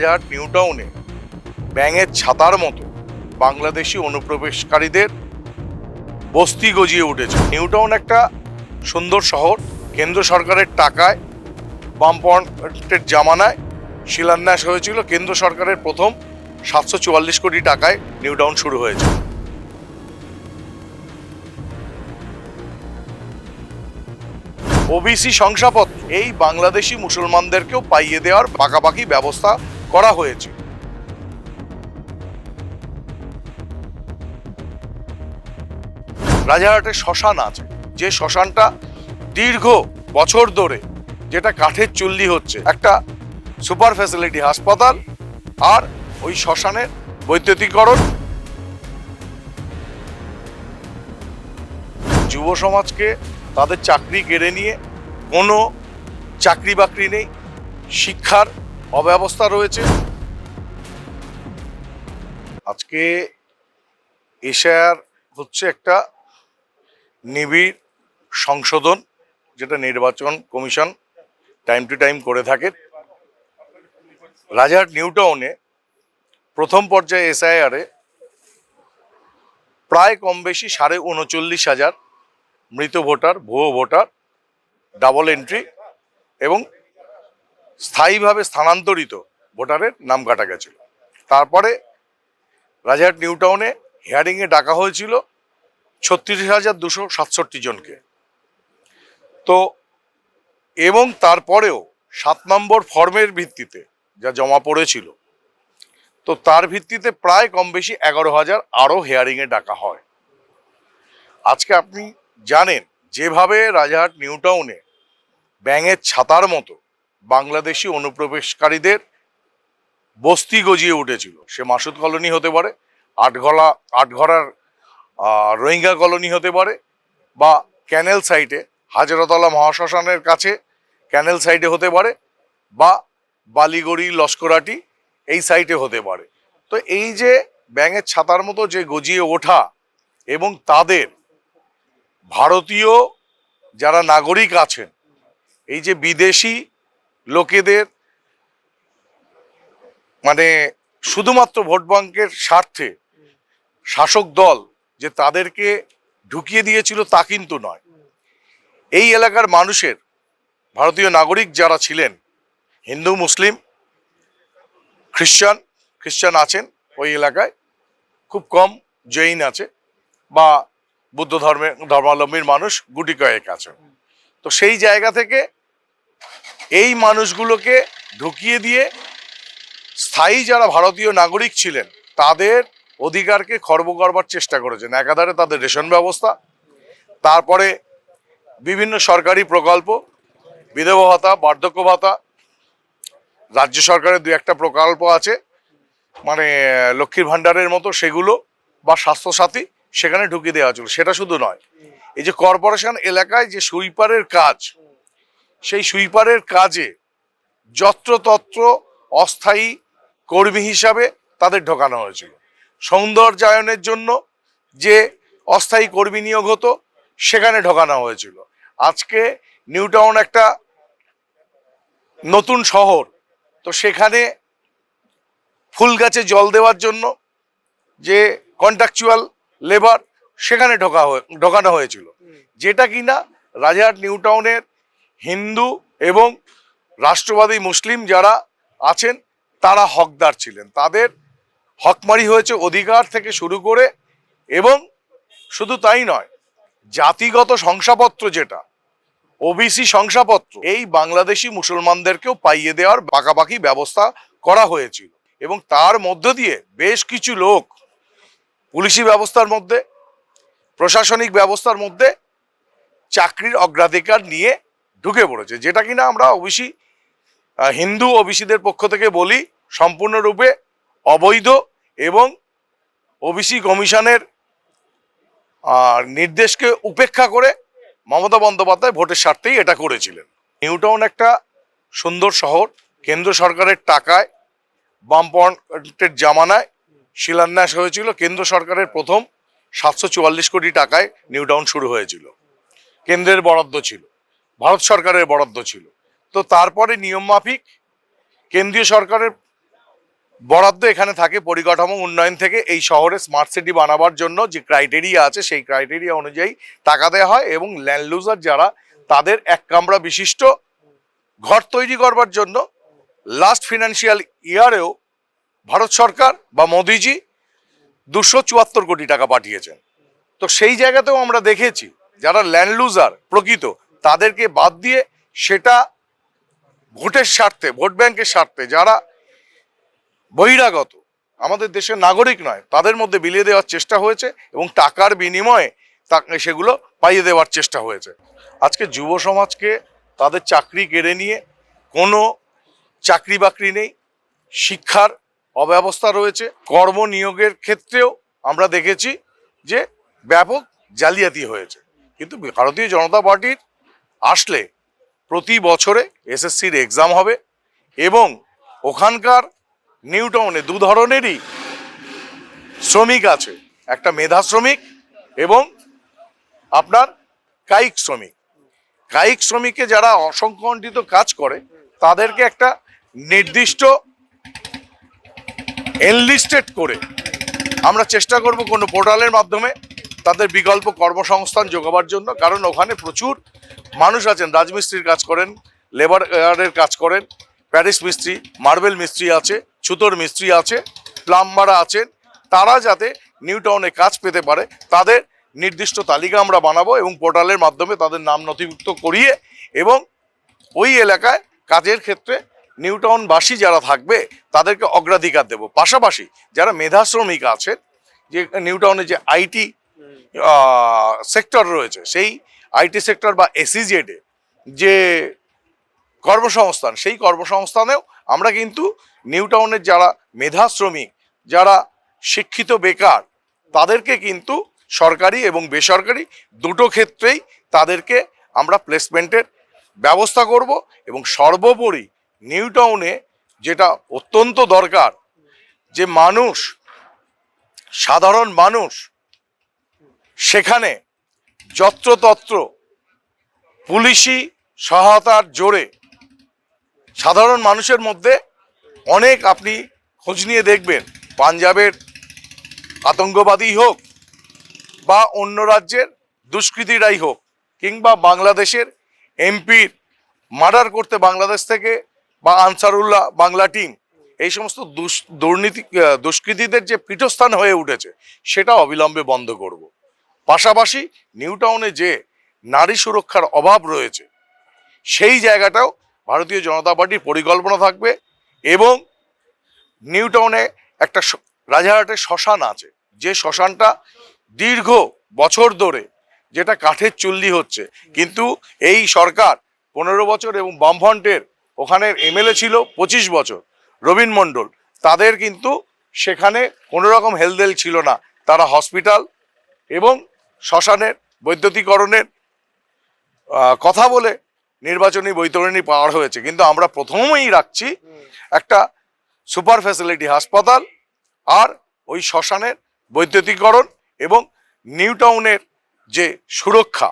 New টাউনে ব্যাঙের ছাতার মতো বাংলাদেশি অনুপ্রবেশকারীদের বস্তি গজিয়ে উঠেছে। নিউ টাউন একটা সুন্দর শহর, কেন্দ্র সরকারের টাকায় বামপন্থের জামানায় শিলান্যাস হয়েছিল। কেন্দ্র সরকারের প্রথম 744 কোটি টাকায় নিউ টাউন শুরু হয়েছে। ওবিসি শংসাপত্র এই বাংলাদেশি মুসলমানদেরকেও পাইয়ে দেওয়ার পাকাপাকি ব্যবস্থা করা হয়েছে। রাজারহাটে শ্মশান আছে, যে শ্মশানটা দীর্ঘ বছর ধরে যেটা কাঠের চুল্লি হচ্ছে, একটা সুপার ফ্যাসিলিটি হাসপাতাল আর ওই শ্মশানের বৈদ্যুতিকরণ যুব সমাজকে তাদের চাকরি কেড়ে নিয়ে, কোনো চাকরি বাকরি নেই, শিক্ষার অব্যবস্থা রয়েছে। আজকে এশিয়ার হচ্ছে একটা নিবিড় সংশোধন, যেটা নির্বাচন কমিশন টাইম টু টাইম করে থাকে। রাজারহাট নিউ টাউনে প্রথম পর্যায়ে এসআইআরে প্রায় কম বেশি 39,500 মৃত ভোটার, ভুয়ো ভোটার, ডাবল এন্ট্রি এবং স্থায়ীভাবে স্থানান্তরিত ভোটারের নাম কাটা গেছিল। তারপরে রাজারহাট নিউ টাউনে হিয়ারিংয়ে ডাকা হয়েছিল 36,267 জনকে। তো এবং তারপরেও 7 নম্বর ফর্মের ভিত্তিতে যা জমা পড়েছিল, তো তার ভিত্তিতে প্রায় কম বেশি 11,000 আরও হিয়ারিংয়ে ডাকা হয়। আজকে আপনি জানেন যেভাবে রাজারহাট নিউ টাউনে ব্যাঙের ছাতার মতো বাংলাদেশি অনুপ্রবেশকারীদের বস্তি গজিয়ে উঠেছিল। সে মাসুদ কলোনি হতে পারে, আটঘরার রোহিঙ্গা কলোনি হতে পারে, বা ক্যানেল সাইটে হাজারতলা মহাশ্মশানের কাছে ক্যানেল সাইটে হতে পারে, বা বালিগড়ি লস্করাটি এই সাইটে হতে পারে। তো এই যে ব্যাঙের ছাতার মতো যে গজিয়ে ওঠা এবং তাদের ভারতীয় যারা নাগরিক আছেন, এই যে বিদেশি লোকেদের মানে শুধুমাত্র ভোট ব্যাংকের স্বার্থে শাসক দল যে তাদেরকে ঢুকিয়ে দিয়েছিল তা কিন্তু নয়। এই এলাকার মানুষের, ভারতীয় নাগরিক যারা ছিলেন, হিন্দু, মুসলিম, খ্রিস্টান আছেন ওই এলাকায়, খুব কম জৈন আছে, বা বুদ্ধ ধর্মাবলম্বীর মানুষ গুটি কয়েক আছেন। তো সেই জায়গা থেকে এই মানুষগুলোকে ঢুকিয়ে দিয়ে স্থায়ী যারা ভারতীয় নাগরিক ছিলেন তাদের অধিকারকে খর্ব করবার চেষ্টা করেছেন। একাধারে তাদের রেশন ব্যবস্থা, তারপরে বিভিন্ন সরকারি প্রকল্প, বিধবা ভাতা, বার্ধক্য ভাতা, রাজ্য সরকারের 2-1টা প্রকল্প আছে মানে লক্ষ্মীর ভাণ্ডারের মতো, সেগুলো বা স্বাস্থ্যসাথী সেখানে ঢুকিয়ে দেওয়া হয়েছিল। সেটা শুধু নয়, এই যে কর্পোরেশন এলাকায় যে সুইপারের কাজ, সেই সুইপারের কাজে যত্রতত্র অস্থায়ী কর্মী হিসাবে তাদের ঢোকানো হয়েছিল। সৌন্দর্যায়নের জন্য যে অস্থায়ী কর্মী নিয়োগ হতো সেখানে ঢোকানো হয়েছিল। আজকে নিউ টাউন একটা নতুন শহর, তো সেখানে ফুল গাছে জল দেওয়ার জন্য যে কন্ট্রাকচুয়াল লেবার সেখানে ঢোকানো হয়েছিল, যেটা কিনা রাজারহাট নিউ টাউনের হিন্দু এবং রাষ্ট্রবাদী মুসলিম যারা আছেন তারা হকদার ছিলেন। তাদের হকমারি হয়েছে অধিকার থেকে শুরু করে, এবং শুধু তাই নয়, জাতিগত শংসাপত্র যেটা ওবিসি শংসাপত্র এই বাংলাদেশি মুসলমানদেরকেও পাইয়ে দেওয়ার পাকাপাকি ব্যবস্থা করা হয়েছিল। এবং তার মধ্য দিয়ে বেশ কিছু লোক পুলিশি ব্যবস্থার মধ্যে, প্রশাসনিক ব্যবস্থার মধ্যে চাকরির অগ্রাধিকার নিয়ে ঢুকে পড়েছে, যেটা কিনা আমরা ওবিসি হিন্দু ওবিসিদের পক্ষ থেকে বলি সম্পূর্ণরূপে অবৈধ, এবং ওবিসি কমিশনের নির্দেশকে উপেক্ষা করে মমতা বন্দ্যোপাধ্যায় ভোটের স্বার্থেই এটা করেছিলেন। নিউ টাউন একটা সুন্দর শহর, কেন্দ্র সরকারের টাকায় বামপন্থের জামানায় শিলান্যাস হয়েছিল। কেন্দ্র সরকারের প্রথম 744 কোটি টাকায় নিউ টাউন শুরু হয়েছিল। কেন্দ্রের বরাদ্দ ছিল, ভারত সরকারের বরাদ্দ ছিল। তো তারপরে নিয়ম মাফিক কেন্দ্রীয় সরকারের বরাদ্দ এখানে থাকে পরিকাঠামো উন্নয়ন থেকে। এই শহরে স্মার্ট সিটি বানাবার জন্য যে ক্রাইটেরিয়া আছে সেই ক্রাইটেরিয়া অনুযায়ী টাকা দেওয়া হয়, এবং ল্যান্ড লুজার যারা তাদের এক কামরা বিশিষ্ট ঘর তৈরি করবার জন্য লাস্ট ফিনান্সিয়াল ইয়ারেও ভারত সরকার বা মোদিজি 274 কোটি টাকা পাঠিয়েছেন। তো সেই জায়গাতেও আমরা দেখেছি যারা ল্যান্ড লুজার প্রকৃত তাদেরকে বাদ দিয়ে সেটা ভোটের স্বার্থে, ভোট ব্যাংকের স্বার্থে যারা বহিরাগত আমাদের দেশের নাগরিক নয় তাদের মধ্যে বিলিয়ে দেওয়ার চেষ্টা হয়েছে, এবং টাকার বিনিময়ে সেগুলো পাইয়ে দেওয়ার চেষ্টা হয়েছে। আজকে যুব সমাজকে তাদের চাকরি কেড়ে নিয়ে কোনো চাকরি বাকরি নেই, শিক্ষার অব্যবস্থা রয়েছে, কর্মনিয়োগের ক্ষেত্রেও আমরা দেখেছি যে ব্যাপক জালিয়াতি হয়েছে। কিন্তু ভারতীয় জনতা পার্টির আসলে প্রতি বছরে এসএসসির এক্সাম হবে, এবং ওখানকার নিউ টাউনে দু ধরনেরই শ্রমিক আছে, একটা মেধা শ্রমিক এবং আপনার কায়িক শ্রমিক। কায়িক শ্রমিকে যারা অসংগঠিত কাজ করে তাদেরকে একটা নির্দিষ্ট এনলিস্টেড করে আমরা চেষ্টা করব কোনো পোর্টালের মাধ্যমে তাদের বিকল্প কর্মসংস্থান যোগাবার জন্য। কারণ ওখানে প্রচুর মানুষ আছেন, রাজমিস্ত্রির কাজ করেন, লেবারের কাজ করেন, প্যারিস মিস্ত্রি, মার্বেল মিস্ত্রি আছে, ছুতোর মিস্ত্রি আছে, প্লাম্বাররা আছেন। তারা যাতে নিউ টাউনে কাজ পেতে পারে তাদের নির্দিষ্ট তালিকা আমরা বানাবো এবং পোর্টালের মাধ্যমে তাদের নাম নথিভুক্ত করিয়ে এবং ওই এলাকায় কাজের ক্ষেত্রে নিউ টাউনবাসী যারা থাকবে তাদেরকে অগ্রাধিকার দেব। পাশাপাশি যারা মেধা শ্রমিক আছেন, যে নিউ টাউনে যে আইটি সেক্টর রয়েছে সেই আইটি সেক্টর বা এসইজেডে যে কর্মসংস্থান, সেই কর্মসংস্থানেও আমরা কিন্তু নিউ টাউনের যারা মেধা শ্রমিক, যারা শিক্ষিত বেকার, তাদেরকে কিন্তু সরকারি এবং বেসরকারি দুটো ক্ষেত্রেই তাদেরকে আমরা প্লেসমেন্টের ব্যবস্থা করব। এবং সর্বোপরি নিউ টাউনে যেটা অত্যন্ত দরকার, যে মানুষ, সাধারণ মানুষ সেখানে যত্রতত্র পুলিশি সহায়তার জোরে সাধারণ মানুষের মধ্যে অনেক, আপনি খোঁজ নিয়ে দেখবেন, পাঞ্জাবের আতঙ্কবাদী হোক বা অন্য রাজ্যের দুষ্কৃতীরাই হোক, কিংবা বাংলাদেশের এমপির মার্ডার করতে বাংলাদেশ থেকে বা আনসারুল্লাহ বাংলা টিম, এই সমস্ত দুষ্কৃতীদের যে পীঠস্থান হয়ে উঠেছে সেটা অবিলম্বে বন্ধ করব। পাশাপাশি নিউ টাউনে যে নারী সুরক্ষার অভাব রয়েছে সেই জায়গাটাও ভারতীয় জনতা পার্টির পরিকল্পনা থাকবে। এবং নিউ টাউনে একটা রাজারহাটের শ্মশান আছে, যে শ্মশানটা দীর্ঘ বছর ধরে যেটা কাঠের চুল্লি হচ্ছে, কিন্তু এই সরকার 15 বছর এবং বামফ্রন্টের ওখানের এমএলএ ছিল 25 বছর, রবীন মণ্ডল, তাদের কিন্তু সেখানে কোনো রকম হেলদেল ছিল না। তারা হসপিটাল এবং শ্মশানের বৈদ্যুতিকরণের কথা বলে নির্বাচনী বৈতরণী পাওয়ার হয়েছে, কিন্তু আমরা প্রথমেই রাখছি একটা সুপার ফ্যাসিলিটি হাসপাতাল আর ওই শ্মশানের বৈদ্যুতিকরণ এবং নিউ টাউনের যে সুরক্ষা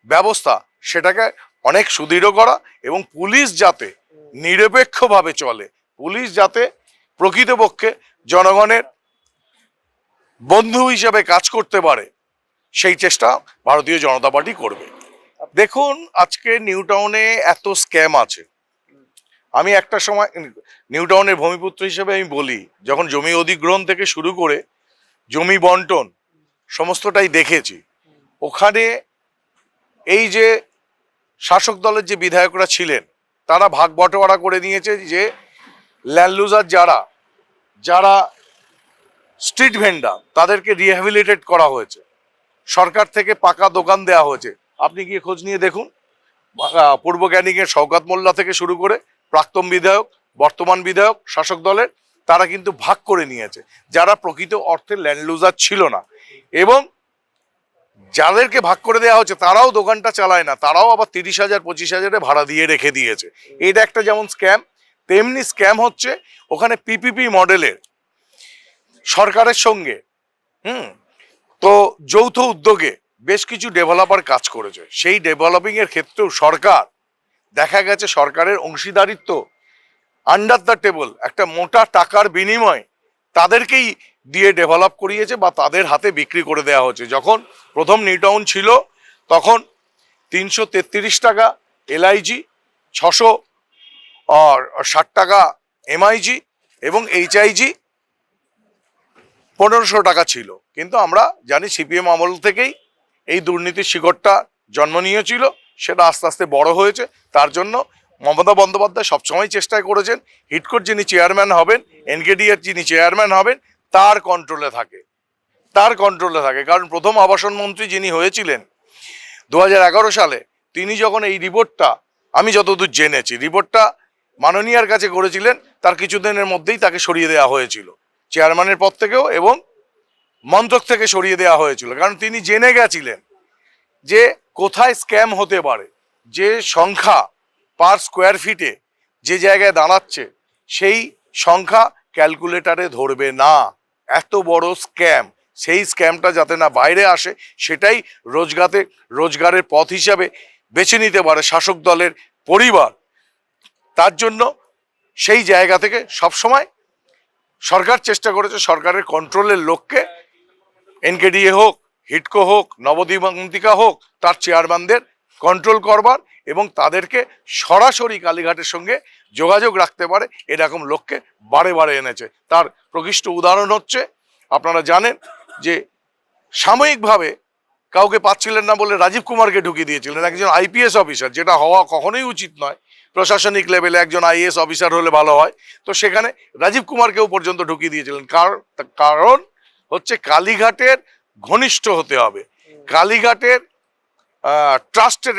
ব্যবস্থা সেটাকে অনেক সুদৃঢ় করা, এবং পুলিশ যাতে নিরপেক্ষভাবে চলে, পুলিশ যাতে প্রকৃতপক্ষে জনগণের বন্ধু হিসেবে কাজ করতে পারে, সেই চেষ্টা ভারতীয় জনতা পার্টি করবে। দেখুন, আজকে নিউ টাউনে এত স্ক্যাম আছে। আমি একটা সময় নিউ টাউনের ভূমিপুত্র হিসেবে আমি বলি, যখন জমি অধিগ্রহণ থেকে শুরু করে জমি বন্টন সমস্তটাই দেখেছি। ওখানে এই যে শাসক দলের যে বিধায়করা ছিলেন তারা ভাগ বটোয়ারা করে নিয়েছে, যে ল্যান্ড লুজার যারা স্ট্রিট ভেন্ডার তাদেরকে রিহ্যাবিলিটেট করা হয়েছে, সরকার থেকে পাকা দোকান দেওয়া হয়েছে। আপনি গিয়ে খোঁজ নিয়ে দেখুন, পূর্ব ক্যানিংয়ের শওকত মোল্লা থেকে শুরু করে প্রাক্তন বিধায়ক, বর্তমান বিধায়ক শাসক দলের, তারা কিন্তু ভাগ করে নিয়েছে যারা প্রকৃত অর্থে ল্যান্ড লুজার ছিল না। এবং যাদেরকে ভাগ করে দেওয়া হচ্ছে তারাও দোকানটা চালায় না, তারাও আবার 30,000 25,000 ভাড়া দিয়ে রেখে দিয়েছে। এটা একটা যেমন স্ক্যাম, তেমনি স্ক্যাম হচ্ছে ওখানে পিপিপি মডেলের সরকারের সঙ্গে তো যৌথ উদ্যোগে বেশ কিছু ডেভেলপার কাজ করেছে। সেই ডেভেলপিং এর ক্ষেত্রেও সরকার, দেখা গেছে সরকারের অংশীদারিত্ব আন্ডার দ্য টেবল একটা মোটা টাকার বিনিময়ে তাদেরকেই দিয়ে ডেভেলপ করিয়েছে বা তাদের হাতে বিক্রি করে দেওয়া হচ্ছে। যখন প্রথম নিউ টাউন ছিল তখন 333 টাকা এলআইজি, 660 টাকা এমআইজি এবং এইচআইজি 1500 টাকা ছিল। কিন্তু আমরা জানি সিপিএম আমল থেকেই এই দুর্নীতির শিকড়টা জন্ম নিয়েছিল, সেটা আস্তে আস্তে বড় হয়েছে। তার জন্য মমতা বন্দ্যোপাধ্যায় সবসময় চেষ্টা করেছেন হিডকোর যিনি চেয়ারম্যান হবেন, এনকেডিএর যিনি চেয়ারম্যান হবেন, তার কন্ট্রোলে থাকে। কারণ প্রথম আবাসন মন্ত্রী যিনি হয়েছিলেন 2011 সালে, তিনি যখন এই রিপোর্টটা, আমি যতদূর জেনেছি রিপোর্টটা মাননীয়ার কাছে করেছিলেন, তার কিছুদিনের মধ্যেই তাকে সরিয়ে দেওয়া হয়েছিল চেয়ারম্যানের পদ থেকেও এবং মন্ত্রক থেকে সরিয়ে দেওয়া হয়েছিল। কারণ তিনি জেনে গেছিলেন যে কোথায় স্ক্যাম হতে পারে, যে সংখ্যা পার স্কোয়ার ফিটে যে জায়গায় দাঁড়াচ্ছে সেই সংখ্যা ক্যালকুলেটারে ধরবে না। এত বড় স্ক্যাম, সেই স্ক্যামটা যাতে না বাইরে আসে, সেটাই রোজগারের পথ হিসাবে বেছে নিতে পারে শাসক দলের পরিবার। তার জন্য সেই জায়গা থেকে সবসময় সরকার চেষ্টা করেছে সরকারের কন্ট্রোলের লোককে, এনকেডিএ হোক, হিডকো হোক, নবদিগন্তিকা হোক, তার চেয়ারম্যানদের কন্ট্রোল করবার এবং তাদেরকে সরাসরি কালীঘাটের সঙ্গে যোগাযোগ রাখতে পারে এরকম লোককে বারে বারে এনেছে। তার প্রকৃষ্ট উদাহরণ হচ্ছে, আপনারা জানেন যে সাময়িকভাবে কাউকে পাচ্ছিলেন না বলে রাজীব কুমারকে ঢুকিয়ে দিয়েছিলেন, একজন আইপিএস অফিসার, যেটা হওয়া কখনোই উচিত নয়। প্রশাসনিক লেভেলে একজন আইএএস অফিসার হলে ভালো হয়, তো সেখানে রাজীব কুমারকেও পর্যন্ত ঢুকিয়ে দিয়েছিলেন। কারণ হচ্ছে কালীঘাটের ঘনিষ্ঠ হতে হবে, কালীঘাটের ট্রাস্টের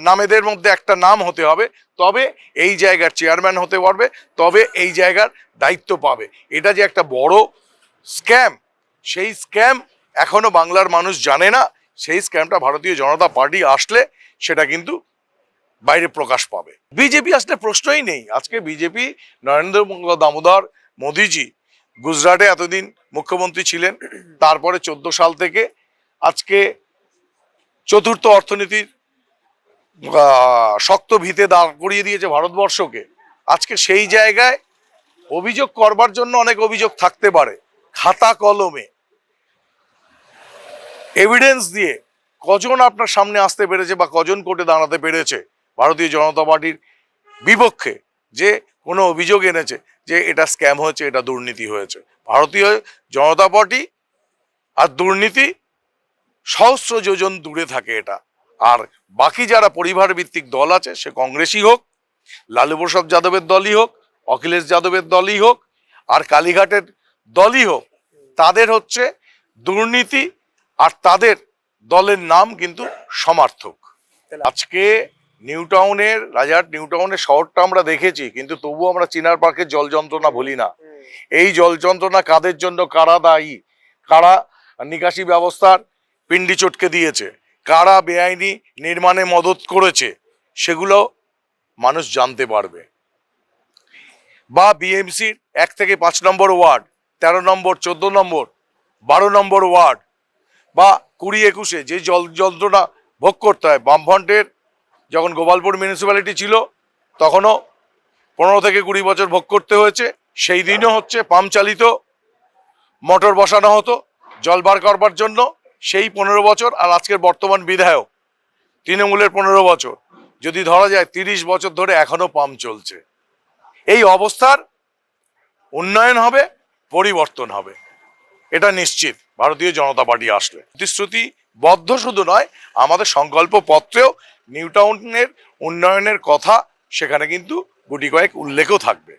নামেদের মধ্যে একটা নাম হতে হবে, তবে এই জায়গার চেয়ারম্যান হতে পারবে, তবে এই জায়গার দায়িত্ব পাবে। এটা যে একটা বড় স্ক্যাম, সেই স্ক্যাম এখনো বাংলার মানুষ জানে না। সেই স্ক্যামটা ভারতীয় জনতা পার্টি আসলে সেটা কিন্তু বাইরে প্রকাশ পাবে। বিজেপি আসলে প্রশ্নই নেই। আজকে বিজেপি, নরেন্দ্র দামোদর মোদিজি গুজরাটে এতদিন মুখ্যমন্ত্রী ছিলেন, তারপরে 14 সাল থেকে আজকে চতুর্থ অর্থনীতির শক্ত ভিতে দাঁড় করিয়ে দিয়েছে ভারতবর্ষকে। আজকে সেই জায়গায় অভিযোগ করবার জন্য অনেক অভিযোগ থাকতে পারে, খাতা কলমে এভিডেন্স দিয়ে কজন আপনার সামনে আসতে পেরেছে বা কজন কোর্টে দাঁড়াতে পেরেছে ভারতীয় জনতা পার্টির বিপক্ষে, যে কোনো অভিযোগ এনেছে যে এটা স্ক্যাম হয়েছে, এটা দুর্নীতি হয়েছে। ভারতীয় জনতা পার্টি আর দুর্নীতি সহস্র যোজন দূরে থাকে এটা। আর বাকি যারা পরিবার ভিত্তিক দল আছে, সে কংগ্রেসই হোক, লালু প্রসাদ যাদবের দলই হোক, অখিলেশ যাদবের দলই হোক, আর কালীঘাটের দলই হোক, তাদের হচ্ছে দুর্নীতি আর তাদের দলের নাম কিন্তু সমার্থক। আজকে নিউ টাউনের, রাজারহাট নিউ টাউনের শহরটা আমরা দেখেছি, কিন্তু তবুও আমরা চিনার পার্কের জল যন্ত্রণা ভুলি না। এই জল যন্ত্রণা কাদের জন্য, কারা দায়ী, কারা নিকাশি ব্যবস্থার পিন্ডি চটকে দিয়েছে, কারা বেআইনি নির্মাণে মদত করেছে, সেগুলো মানুষ জানতে পারবে। বা বিএমসির 1 থেকে 5 নম্বর ওয়ার্ড, 13 নম্বর, 14 নম্বর, 12 নম্বর ওয়ার্ড, বা 20-21-এ যে জল যন্ত্রণা ভোগ করতে হয়। বামফ্রন্টের যখন গোপালপুর মিউনিসিপ্যালিটি ছিল তখনও 15 থেকে 20 বছর ভোগ করতে হয়েছে। সেই দিনও হচ্ছে পাম্প চালিত মোটর বসানো হতো জল বার করবার জন্য, সেই 15 বছর। আর আজকের বর্তমান বিধায়ক তৃণমূলের 15 বছর, যদি ধরা যায় 30 বছর ধরে এখনো পাম্প চলছে। এই অবস্থার উন্নয়ন হবে, পরিবর্তন হবে, এটা নিশ্চিত ভারতীয় জনতা পার্টি আসলে। প্রতিশ্রুতি বদ্ধ শুধু নয়, আমাদের সংকল্প পত্রেও নিউ টাউনের উন্নয়নের কথা সেখানে কিন্তু গুটি কয়েক উল্লেখও থাকবে।